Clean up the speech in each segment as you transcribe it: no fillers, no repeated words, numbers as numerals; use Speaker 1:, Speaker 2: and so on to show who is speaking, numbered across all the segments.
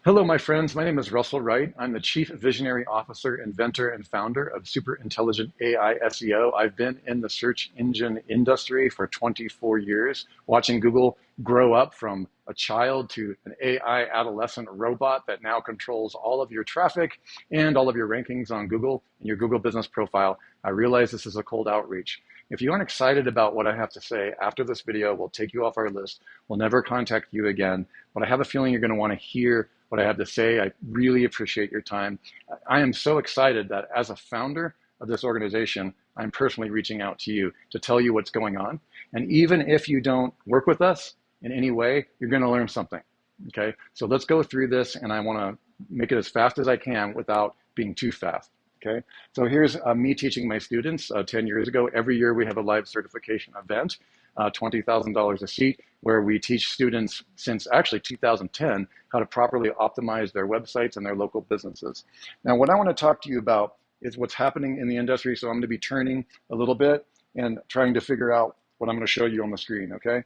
Speaker 1: Hello, my friends. My name is Russell Wright. I'm the Chief Visionary Officer, Inventor, and Founder of Super Intelligent AI SEO. I've been in the search engine industry for 24 years, watching Google grow up from a child to an AI adolescent robot that now controls all of your traffic and all of your rankings on Google and your Google business profile. I realize this is a cold outreach. If you aren't excited about what I have to say after this video, we'll take you off our list. We'll never contact you again. But I have a feeling you're going to want to hear what I have to say. I really appreciate your time. I am so excited that as a founder of this organization, I'm personally reaching out to you to tell you what's going on. And even if you don't work with us in any way, you're going to learn something. Okay, so let's go through this, and I want to make it as fast as I can without being too fast. Okay, so here's me teaching my students 10 years ago. Every year we have a live certification event, $20,000 a seat, where we teach students since actually 2010 how to properly optimize their websites and their local businesses. Now, what I want to talk to you about is what's happening in the industry. So I'm going to be turning a little bit and trying to figure out what I'm going to show you on the screen, okay?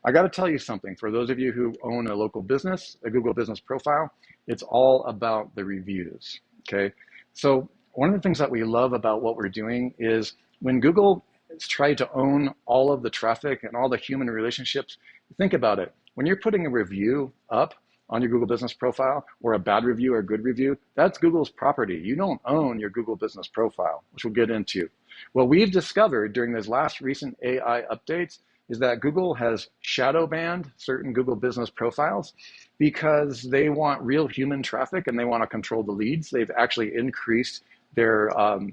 Speaker 1: I got to tell you something. For those of you who own a local business, a Google business profile, it's all about the reviews, okay? So one of the things that we love about what we're doing is when Google has tried to own all of the traffic and all the human relationships, think about it. When you're putting a review up on your Google business profile, or a bad review or a good review, that's Google's property. You don't own your Google business profile, which we'll get into. What we've discovered during those last recent AI updates is that Google has shadow banned certain Google business profiles because they want real human traffic and they want to control the leads. They've actually increased their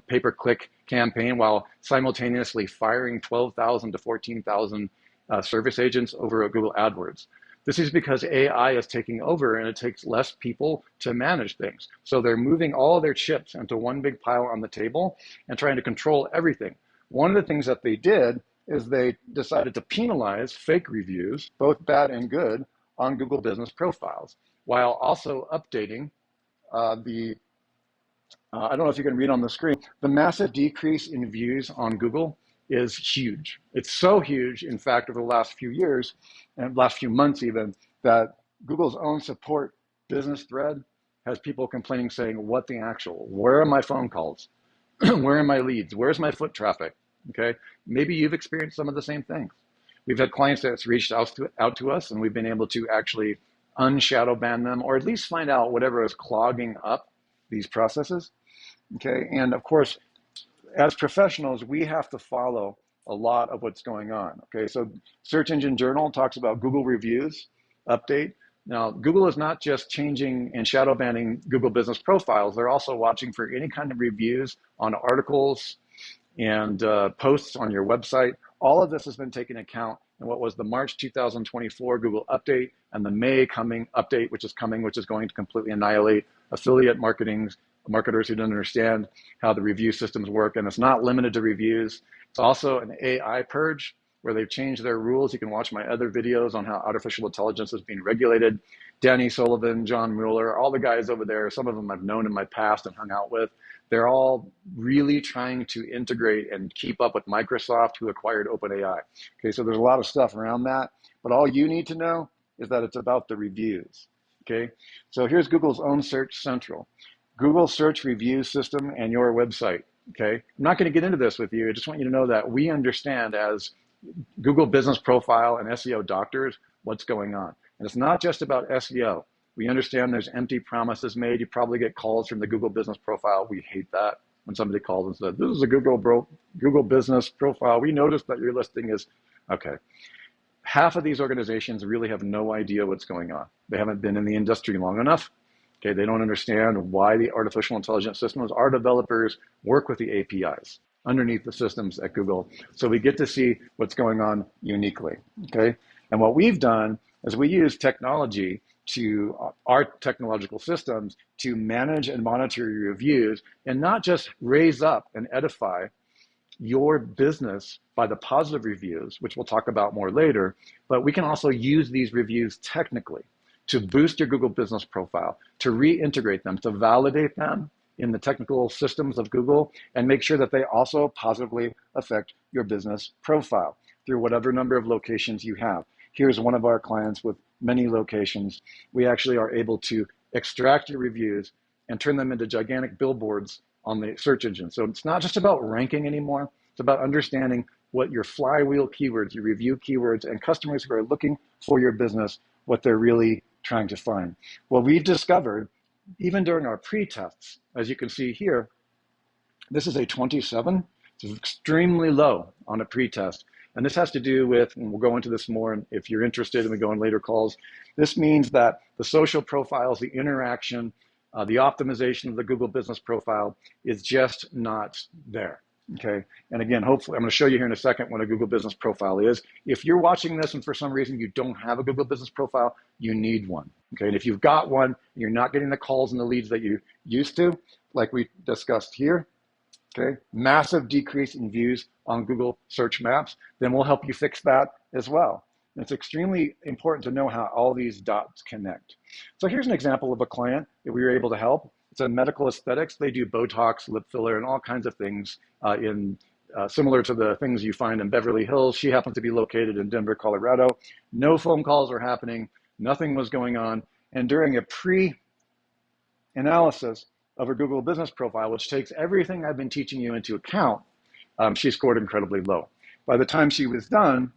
Speaker 1: pay-per-click campaign while simultaneously firing 12,000 to 14,000 service agents over at Google AdWords. This is because AI is taking over and it takes less people to manage things. So they're moving all of their chips into one big pile on the table and trying to control everything. One of the things that they did is they decided to penalize fake reviews, both bad and good, on Google business profiles, while also updating I don't know if you can read on the screen, the massive decrease in views on Google is huge. It's so huge, in fact, over the last few years, and last few months even, that Google's own support business thread has people complaining, saying, what the actual, where are my phone calls? Where are my leads? Where's my foot traffic? Okay, maybe you've experienced some of the same things. We've had clients that's reached out to us, and we've been able to actually unshadow ban them, or at least find out whatever is clogging up these processes. Okay, and of course, as professionals, we have to follow a lot of what's going on. Okay, so Search Engine Journal talks about Google reviews update. Now, Google is not just changing and shadow banning Google business profiles. They're also watching for any kind of reviews on articles and posts on your website. All of this has been taken into account in what was the March 2024 Google update and the May coming update, which is going to completely annihilate affiliate marketers who don't understand how the review systems work. And it's not limited to reviews. It's also an AI purge where they've changed their rules. You can watch my other videos on how artificial intelligence is being regulated. Danny Sullivan, John Mueller, all the guys over there, some of them I've known in my past and hung out with. They're all really trying to integrate and keep up with Microsoft, who acquired OpenAI. Okay, so there's a lot of stuff around that, but all you need to know is that it's about the reviews. Okay, so here's Google's own Search Central. Google search review system and your website, okay? I'm not gonna get into this with you. I just want you to know that we understand as Google business profile and SEO doctors what's going on. And it's not just about SEO. We understand there's empty promises made. You probably get calls from the Google business profile. We hate that when somebody calls and says, this is a Google business profile. We noticed that your listing is, okay. Half of these organizations really have no idea what's going on. They haven't been in the industry long enough. Okay, they don't understand why the artificial intelligence systems, our developers work with the APIs underneath the systems at Google. So we get to see what's going on uniquely, okay? And what we've done is we use technology to our technological systems to manage and monitor your reviews and not just raise up and edify your business by the positive reviews, which we'll talk about more later, but we can also use these reviews technically to boost your Google business profile, to reintegrate them, to validate them in the technical systems of Google, and make sure that they also positively affect your business profile through whatever number of locations you have. Here's one of our clients with many locations. We actually are able to extract your reviews, and turn them into gigantic billboards on the search engine. So it's not just about ranking anymore. It's about understanding what your flywheel keywords, your review keywords, and customers who are looking for your business, what they're really trying to find. Well, we've discovered, even during our pre-tests, as you can see here, this is a 27. It's extremely low on a pre-test. And this has to do with, and we'll go into this more if you're interested and we go in later calls, this means that the social profiles, the interaction, the optimization of the Google business profile is just not there. Okay, and again, hopefully, I'm going to show you here in a second what a Google business profile is. If you're watching this and for some reason you don't have a Google business profile, you need one. Okay, and if you've got one, and you're not getting the calls and the leads that you used to, like we discussed here, okay, massive decrease in views on Google search maps, then we'll help you fix that as well. And it's extremely important to know how all these dots connect. So here's an example of a client that we were able to help. It's in medical aesthetics. They do Botox, lip filler, and all kinds of things similar to the things you find in Beverly Hills. She happens to be located in Denver, Colorado. No phone calls were happening. Nothing was going on. And during a pre-analysis of her Google business profile, which takes everything I've been teaching you into account, she scored incredibly low. By the time she was done,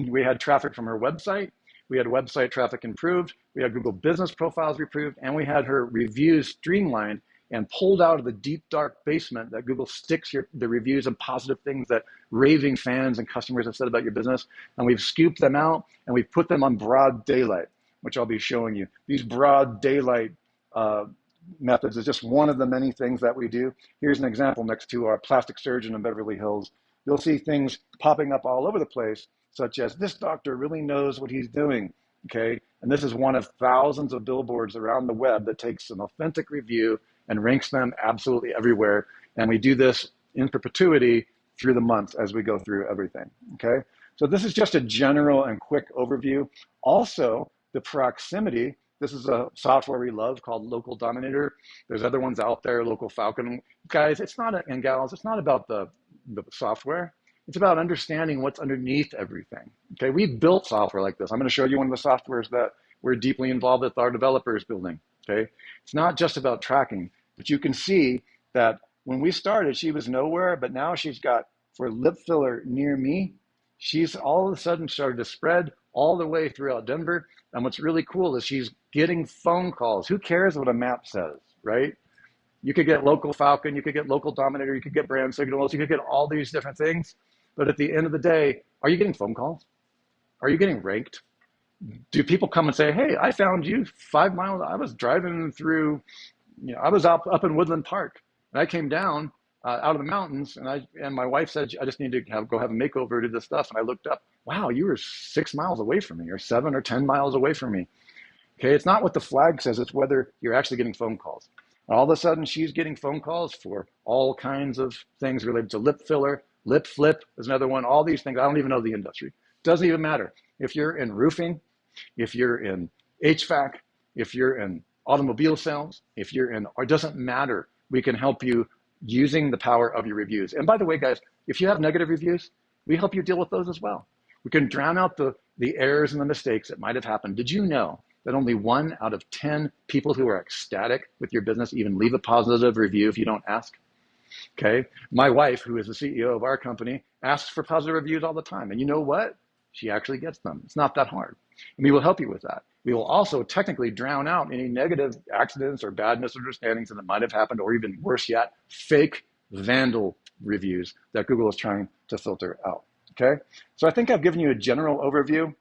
Speaker 1: we had traffic from her website. We had website traffic improved. We had Google business profiles improved, and we had her reviews streamlined and pulled out of the deep, dark basement that Google sticks the reviews and positive things that raving fans and customers have said about your business. And we've scooped them out and we've put them on broad daylight, which I'll be showing you. These broad daylight methods is just one of the many things that we do. Here's an example next to our plastic surgeon in Beverly Hills. You'll see things popping up all over the place, such as this doctor really knows what he's doing, okay? And this is one of thousands of billboards around the web that takes an authentic review and ranks them absolutely everywhere. And we do this in perpetuity through the months as we go through everything, okay? So this is just a general and quick overview. Also, the proximity, this is a software we love called Local Dominator. There's other ones out there, Local Falcon. Guys, it's not, and gals, it's not about the software. It's about understanding what's underneath everything. Okay, we built software like this. I'm going to show you one of the softwares that we're deeply involved with our developers building. Okay, it's not just about tracking, but you can see that when we started, she was nowhere, but now she's got, for lip filler near me, she's all of a sudden started to spread all the way throughout Denver. And what's really cool is she's getting phone calls. Who cares what a map says, right? You could get Local Falcon, you could get Local Dominator, you could get brand signals, you could get all these different things. But at the end of the day, are you getting phone calls? Are you getting ranked? Do people come and say, hey, I found you 5 miles, I was driving through, I was up in Woodland Park, and I came down out of the mountains, and my wife said, I just need to go have a makeover, do this stuff. And I looked up, wow, you were 6 miles away from me, or 7 or 10 miles away from me. Okay, it's not what the flag says, it's whether you're actually getting phone calls. All of a sudden, she's getting phone calls for all kinds of things related to lip filler, lip flip is another one, all these things. I don't even know the industry. Doesn't even matter. If you're in roofing, if you're in HVAC, if you're in automobile sales, if you're in, or it doesn't matter, we can help you using the power of your reviews. And by the way, guys, if you have negative reviews, we help you deal with those as well. We can drown out the errors and the mistakes that might have happened. Did you know that only 1 out of 10 people who are ecstatic with your business even leave a positive review if you don't ask? Okay, my wife, who is the CEO of our company, asks for positive reviews all the time. And you know what? She actually gets them. It's not that hard. And we will help you with that. We will also technically drown out any negative accidents or bad misunderstandings that might have happened, or even worse yet, fake vandal reviews that Google is trying to filter out. Okay, so I think I've given you a general overview.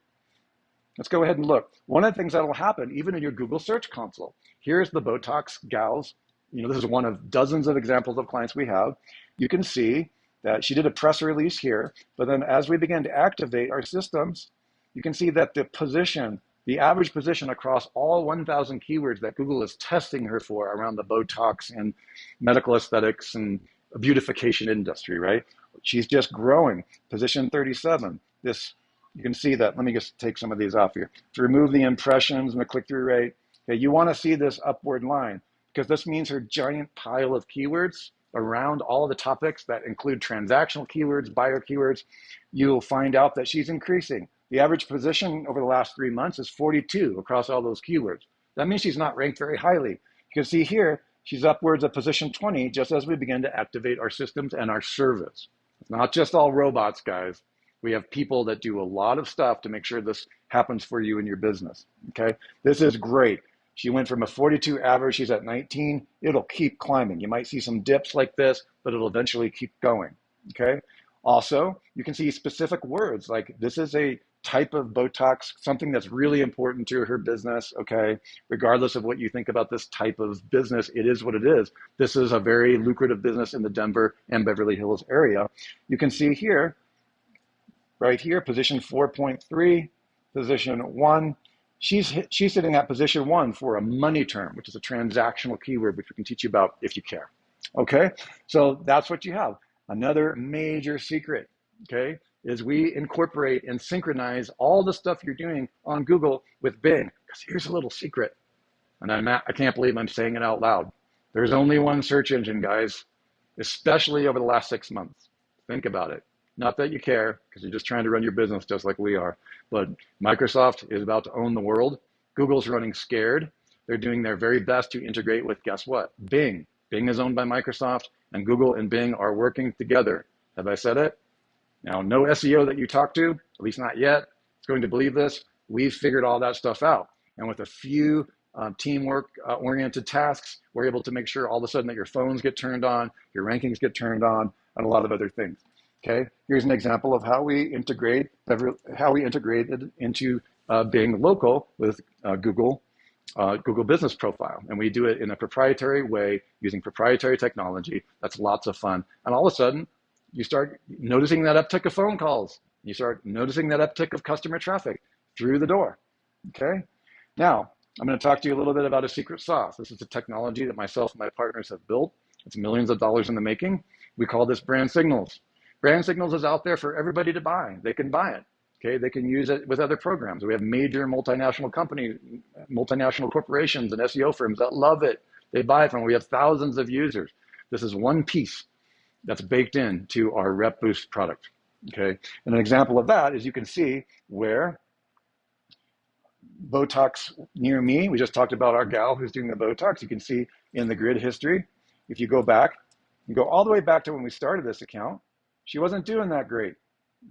Speaker 1: Let's go ahead and look. One of the things that will happen, even in your Google Search Console, here's the Botox gals. This is one of dozens of examples of clients we have. You can see that she did a press release here, but then as we begin to activate our systems, you can see that the average position across all 1,000 keywords that Google is testing her for around the Botox and medical aesthetics and beautification industry, right? She's just growing. Position 37. You can see that. Let me just take some of these off here. To remove the impressions and the click-through rate, okay, you want to see this upward line, because this means her giant pile of keywords around all of the topics that include transactional keywords, buyer keywords, you'll find out that she's increasing. The average position over the last 3 months is 42 across all those keywords. That means she's not ranked very highly. You can see here, she's upwards of position 20 just as we begin to activate our systems and our service. It's not just all robots, guys. We have people that do a lot of stuff to make sure this happens for you in your business, okay? This is great. She went from a 42 average, she's at 19. It'll keep climbing. You might see some dips like this, but it'll eventually keep going, okay? Also, you can see specific words, like this is a type of Botox, something that's really important to her business, okay? Regardless of what you think about this type of business, it is what it is. This is a very lucrative business in the Denver and Beverly Hills area. You can see here, right here, position 4.3, position 1. She's sitting at position 1 for a money term, which is a transactional keyword, which we can teach you about if you care. Okay, so that's what you have. Another major secret, okay, is we incorporate and synchronize all the stuff you're doing on Google with Bing. Because here's a little secret, and I can't believe I'm saying it out loud. There's only one search engine, guys, especially over the last 6 months. Think about it. Not that you care, because you're just trying to run your business just like we are. But Microsoft is about to own the world. Google's running scared. They're doing their very best to integrate with, guess what? Bing. Bing is owned by Microsoft, and Google and Bing are working together. Have I said it? Now, no SEO that you talk to, at least not yet, is going to believe this. We've figured all that stuff out. And with a few teamwork-oriented tasks, we're able to make sure all of a sudden that your phones get turned on, your rankings get turned on, and a lot of other things. Okay, here's an example of how we integrated into Bing Local with Google Business Profile. And we do it in a proprietary way using proprietary technology. That's lots of fun. And all of a sudden, you start noticing that uptick of phone calls. You start noticing that uptick of customer traffic through the door. Okay, now I'm going to talk to you a little bit about a secret sauce. This is a technology that myself and my partners have built. It's millions of dollars in the making. We call this brand signals. Brand signals is out there for everybody to buy. They can buy it. Okay, they can use it with other programs. We have major multinational companies, multinational corporations and SEO firms that love it. They buy it from. We have thousands of users. This is one piece that's baked into our Rep Boost product. Okay, and an example of that is you can see where Botox near me. We just talked about our gal who's doing the Botox. You can see in the grid history. If you go back, you go all the way back to when we started this account. She wasn't doing that great,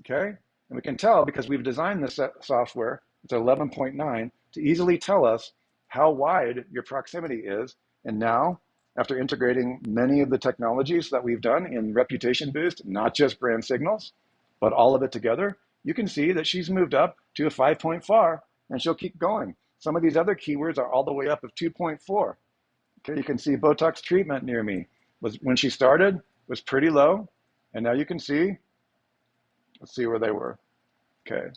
Speaker 1: okay? And we can tell because we've designed this software, it's 11.9, to easily tell us how wide your proximity is. And now, after integrating many of the technologies that we've done in Reputation Boost, not just brand signals, but all of it together, you can see that she's moved up to a 5.4, and she'll keep going. Some of these other keywords are all the way up of 2.4. Okay, you can see Botox treatment near me. When she started, was pretty low. And now you can see, let's see where they were. Okay.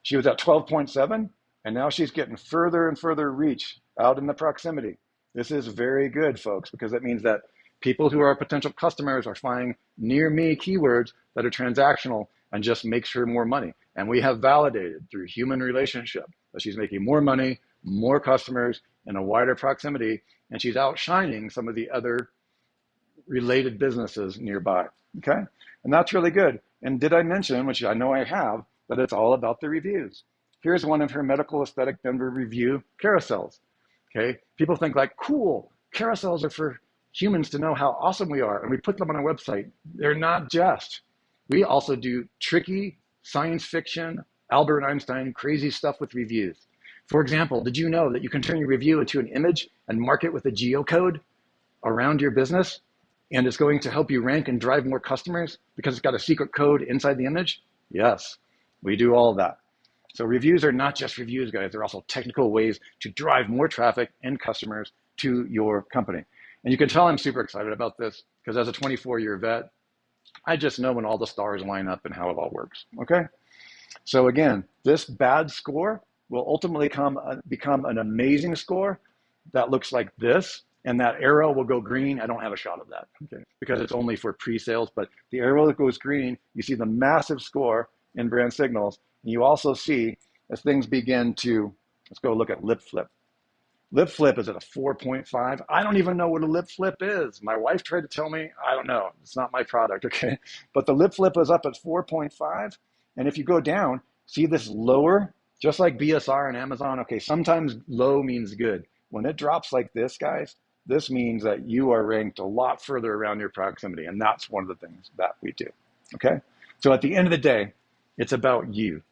Speaker 1: She was at 12.7, and now she's getting further and further reach out in the proximity. This is very good, folks, because that means that people who are potential customers are finding near me keywords that are transactional and just makes her more money. And we have validated through human relationship that she's making more money, more customers, in a wider proximity, and she's outshining some of the other related businesses nearby. Okay, and that's really good. And did I mention, which I know I have, that it's all about the reviews? Here's one of her medical aesthetic Denver review carousels. Okay, people think like, cool, carousels are for humans to know how awesome we are, and we put them on our website. They're not just. We also do tricky science fiction, Albert Einstein, crazy stuff with reviews. For example, did you know that you can turn your review into an image and mark it with a geocode around your business? And it's going to help you rank and drive more customers because it's got a secret code inside the image? Yes, we do all of that. So reviews are not just reviews, guys. They're also technical ways to drive more traffic and customers to your company. And you can tell I'm super excited about this because as a 24-year vet, I just know when all the stars line up and how it all works, okay? So again, this bad score will ultimately become an amazing score that looks like this. And that arrow will go green. I don't have a shot of that, okay, because it's only for pre-sales. But the arrow that goes green, you see the massive score in brand signals. And you also see as things begin to, let's go look at lip flip. Lip flip is at a 4.5. I don't even know what a lip flip is. My wife tried to tell me. I don't know. It's not my product, okay? But the lip flip is up at 4.5. And if you go down, see this lower Just like BSR and Amazon, okay, sometimes low means good. When it drops like this, guys, this means that you are ranked a lot further around your proximity. And that's one of the things that we do. Okay. So at the end of the day, it's about you.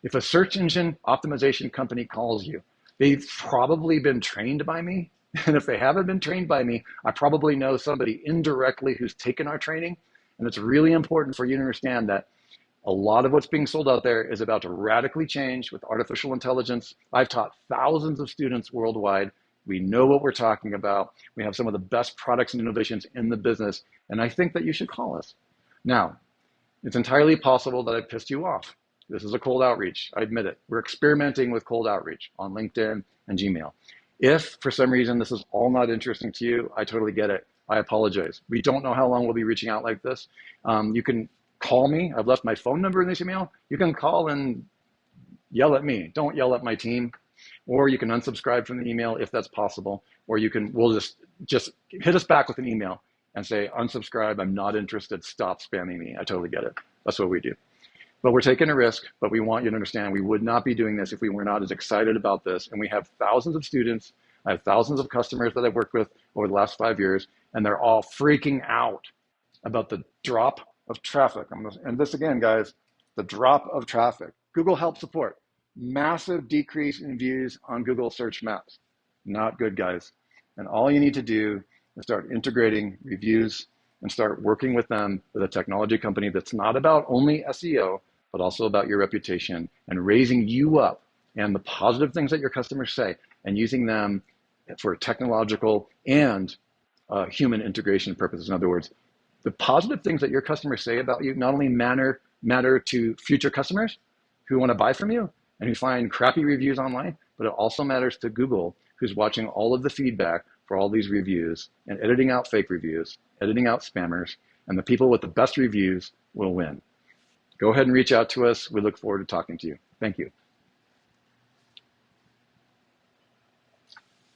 Speaker 1: If a search engine optimization company calls you, they've probably been trained by me. And if they haven't been trained by me, I probably know somebody indirectly who's taken our training. And it's really important for you to understand that a lot of what's being sold out there is about to radically change with artificial intelligence. I've taught thousands of students worldwide. We know what we're talking about. We have some of the best products and innovations in the business. And I think that you should call us. Now, it's entirely possible that I pissed you off. This is a cold outreach. I admit it. We're experimenting with cold outreach on LinkedIn and Gmail. If for some reason this is all not interesting to you, I totally get it. I apologize. We don't know how long we'll be reaching out like this. You can call me. I've left my phone number in this email. You can call and yell at me. Don't yell at my team. Or you can unsubscribe from the email if that's possible. Or we'll just hit us back with an email and say, unsubscribe, I'm not interested, stop spamming me. I totally get it. That's what we do. But we're taking a risk, but we want you to understand we would not be doing this if we were not as excited about this. And we have thousands of students. I have thousands of customers that I've worked with over the last 5 years, and they're all freaking out about the drop of traffic. And this again, guys, the drop of traffic. Google Help Support, massive decrease in views on Google search maps. Not good, guys. And all you need to do is start integrating reviews and start working with them, with a technology company that's not about only SEO, but also about your reputation and raising you up and the positive things that your customers say and using them for technological and human integration purposes. In other words, the positive things that your customers say about you not only matter to future customers who want to buy from you and who find crappy reviews online, but it also matters to Google, who's watching all of the feedback for all these reviews and editing out fake reviews, editing out spammers, and the people with the best reviews will win. Go ahead and reach out to us. We look forward to talking to you. Thank you.